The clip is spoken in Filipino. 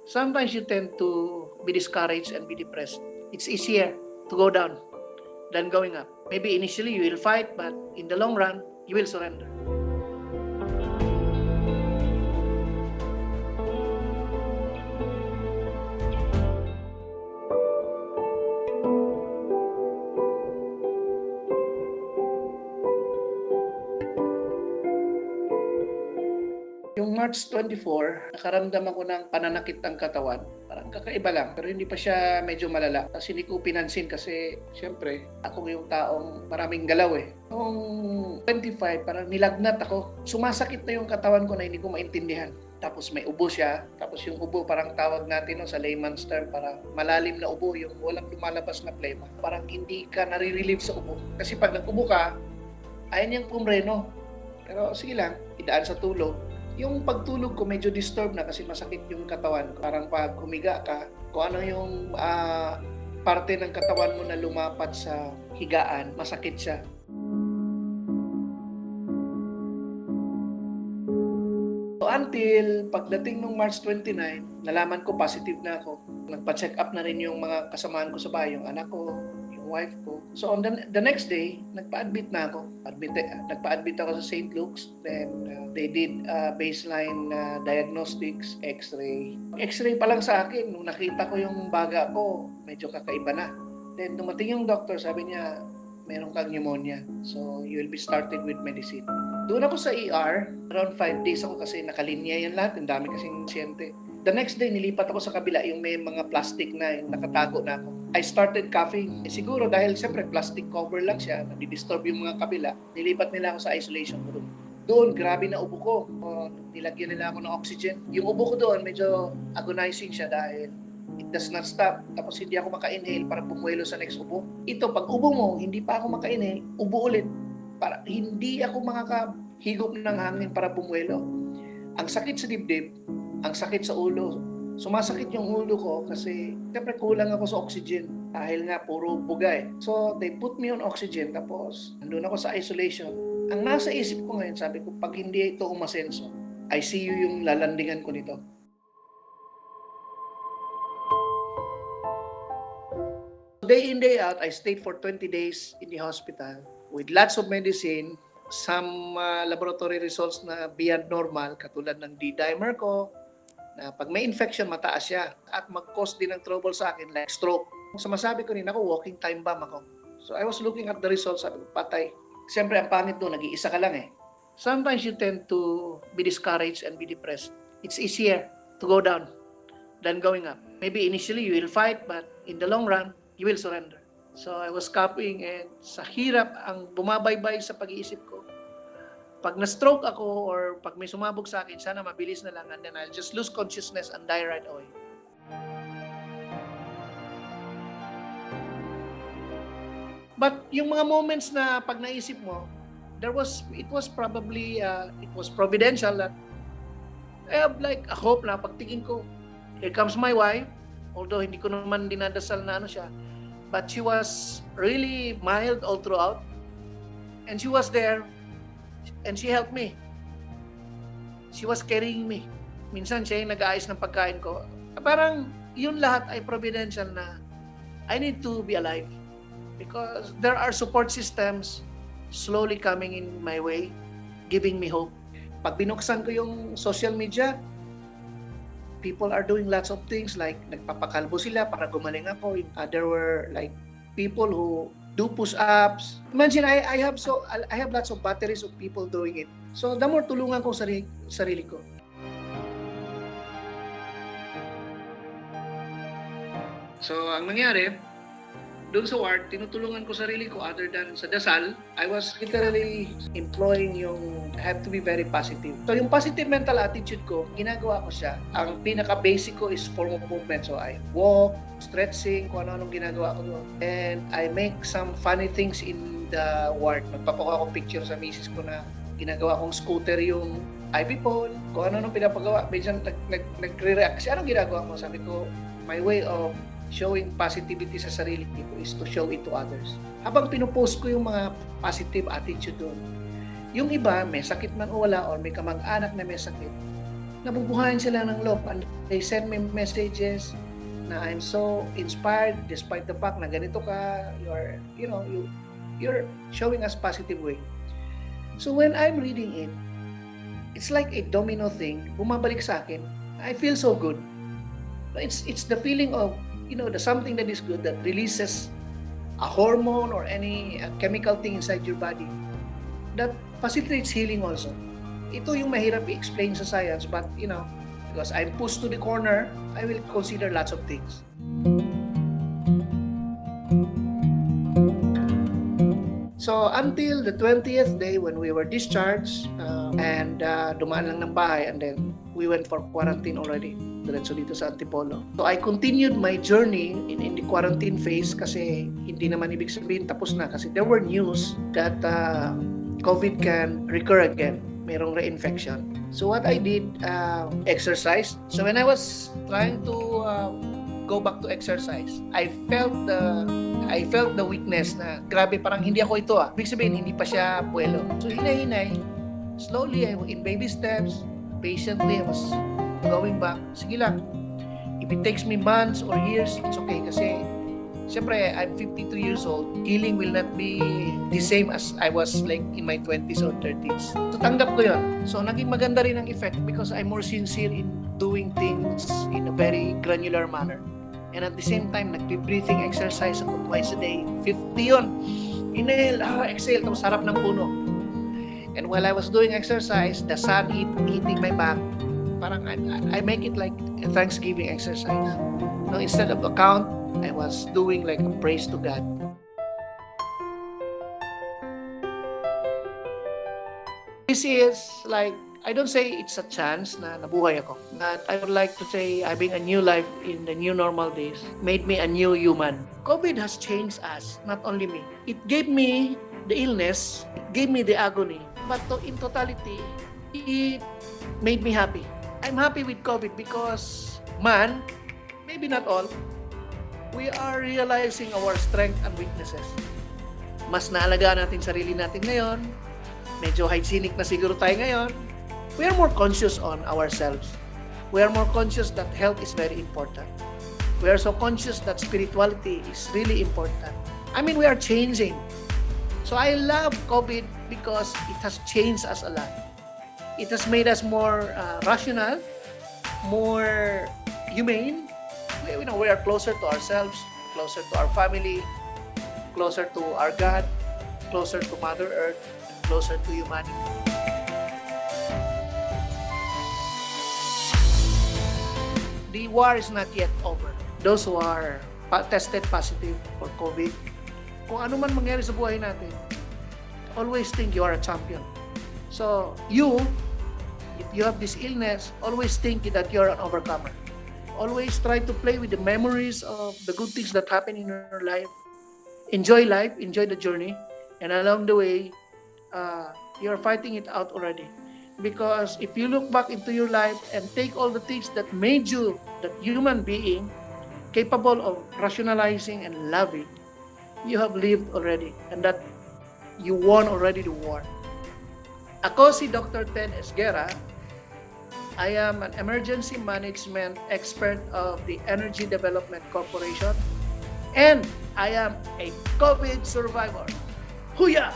Sometimes you tend to be discouraged and be depressed. It's easier to go down than going up. Maybe initially you will fight, but in the long run, you will surrender. Yung March 24, nakaramdam ako ng pananakit ng katawan. Parang kakaiba lang, pero hindi pa siya medyo malala. Kasi hindi ko pinansin kasi, syempre, ako yung taong maraming galaw eh. Noong 25, parang nilagnat ako. Sumasakit na yung katawan ko na hindi ko maintindihan. Tapos may ubo siya. Tapos yung ubo, parang tawag natin no, sa layman's term, parang malalim na ubo, yung walang lumalabas na plema. Parang hindi ka nare-relieve sa ubo. Kasi pag nag-ubo ka, ayaw niyang pumreno. Pero sige lang, idaan sa tulog. Yung pagtulog ko medyo disturb na kasi masakit yung katawan ko. Parang pag humiga ka, kung ano yung parte ng katawan mo na lumapat sa higaan, masakit siya. So until pagdating ng March 29, nalaman ko positive na ako. Nagpa-check up na rin yung mga kasamaan ko sa bahay, yung anak ko, yung wife ko. So on the next day, nagpa-admit na ako. Nagpa-admit ako sa St. Luke's. Then they did baseline diagnostics, x-ray. X-ray pa lang sa akin, nung nakita ko yung baga ko, medyo kakaiba na. Then dumating yung doctor, sabi niya, meron kang pneumonia. So you will be started with medicine. Doon ako sa ER, around 5 days ako kasi nakalinya yan lahat. Ang dami kasing pasyente. The next day, nilipat ako sa kabila, yung may mga plastic na, yung nakatago na ako. I started coughing. Siguro dahil siyempre plastic cover lang siya, nadi-disturb yung mga kabila, nilipat nila ako sa isolation room. Doon, grabe na ubo ko. Nilagyan nila ako ng oxygen. Yung ubo ko doon, medyo agonizing siya dahil it does not stop. Tapos hindi ako maka-inhale para bumuelo sa next ubo. Ito, pag ubo mo, hindi pa ako maka-inhale, ubo ulit. Para hindi ako makakahigop ng hangin para bumuelo. Ang sakit sa dibdib, ang sakit sa ulo. Sumasakit yung ulo ko kasi siyempre kulang ako sa oxygen dahil nga puro buga eh. So they put me on oxygen tapos andun ako sa isolation. Ang nasa isip ko ngayon, sabi ko, pag hindi ito umasenso, I see you yung lalandingan ko nito. Day in, day out, I stayed for 20 days in the hospital with lots of medicine, some laboratory results na beyond normal, katulad ng D-dimer ko, na pag may infection, mataas siya at mag-cause din ng trouble sa akin like stroke. Masabi ko rin ako, walking time bomb ako. So I was looking at the results, sabi ko, patay. Siyempre, ang pangit doon, nag-iisa ka lang eh. Sometimes you tend to be discouraged and be depressed. It's easier to go down than going up. Maybe initially you will fight, but in the long run, you will surrender. So I was coughing and sa hirap ang bumabaybay sa pag-iisip ko. Pag na-stroke ako or pag may sumabog sa akin, sana mabilis na lang and then I'll just lose consciousness and die right away. But yung mga moments na pag naisip mo, it was providential that I have like a hope na pagtingin ko, here comes my wife, although hindi ko naman dinadasal na ano siya, but she was really mild all throughout and she was there. And she helped me. She was carrying me. Minsan siya yung nag-aayos ng pagkain ko. Parang yun lahat ay providential na I need to be alive. Because there are support systems slowly coming in my way, giving me hope. Pag binuksan ko yung social media, people are doing lots of things like nagpapakalbo sila para gumaling ako. There were like people who do push-ups. Imagine, I have lots of batteries of people doing it. So, the more tulungan ko sarili ko. So, ang nangyari, doon sa ward, tinutulungan ko sarili ko other than sa dasal. I was literally employing yung I have to be very positive. So, yung positive mental attitude ko, ginagawa ko siya. Ang pinaka-basic ko is form of movement. So, I walk, stretching, kung ano-anong ginagawa ko doon. And I make some funny things in the ward. Magpapakuha ko picture sa misis ko na ginagawa kong scooter yung IV phone, kung ano-anong pinapagawa. Medyo nagre-react. Kasi anong ginagawa mo? Sabi ko, my way of showing positivity sa sarili ko is to show it to others. Habang pinupost ko yung mga positive attitude doon, yung iba, may sakit man o wala, or may kamag-anak na may sakit, nabubuhayan sila ng loob. And they send me messages na I'm so inspired despite the fact na ganito ka, you're showing us positive way. So when I'm reading it, it's like a domino thing, bumabalik sa akin. I feel so good. It's the feeling of, the something that is good that releases a hormone or any chemical thing inside your body that facilitates healing also. Ito yung mahirap i-explain sa science, but because I'm pushed to the corner, I will consider lots of things. So until the 20th day when we were discharged and dumaan lang ng bahay, and then we went for quarantine already. Diretso dito sa Antipolo. So I continued my journey in the quarantine phase kasi hindi naman ibig sabihin tapos na, kasi there were news that COVID can recur again. Merong reinfection. So what I did, exercise. So when I was trying to go back to exercise, I felt the weakness na grabe, parang hindi ako ito Ibig sabihin hindi pa siya buwelo. So hinay-hinay, slowly, in baby steps, patiently, I was going back. Sige lang. If it takes me months or years, it's okay kasi siyempre, I'm 52 years old. Healing will not be the same as I was like in my 20s or 30s. So tanggap ko yun. So naging maganda rin ang effect because I'm more sincere in doing things in a very granular manner. And at the same time, nag-breathing exercise ako twice a day. 50 yun. Inhale, exhale, tapos harap ng puno. And while I was doing exercise, the sun hitting my back, parang I make it like a Thanksgiving exercise. No, instead of a count, I was doing like a praise to God. This is like, I don't say it's a chance na nabuhay ako. But I would like to say having a new life in the new normal days made me a new human. COVID has changed us, not only me. It gave me the illness, it gave me the agony. But in totality, it made me happy. I'm happy with COVID because maybe not all, we are realizing our strength and weaknesses. Mas naalagaan natin sarili natin ngayon. Medyo hygienic na siguro tayo ngayon. We are more conscious on ourselves. We are more conscious that health is very important. We are so conscious that spirituality is really important. I mean, we are changing. So I love COVID because it has changed us a lot. It has made us more rational, more humane. We are closer to ourselves, closer to our family, closer to our God, closer to Mother Earth, and closer to humanity. The war is not yet over. Those who are tested positive for COVID, kung ano man mangyari sa buhay natin, always think you are a champion. So if you have this illness, always think that you're an overcomer. Always try to play with the memories of the good things that happen in your life. Enjoy life, enjoy the journey, and along the way, you're fighting it out already. Because if you look back into your life and take all the things that made you that human being capable of rationalizing and loving, you have lived already, and that you won already the war. Ako si Dr. Ted Esguerra. I am an emergency management expert of the Energy Development Corporation, and I am a COVID survivor. Huya!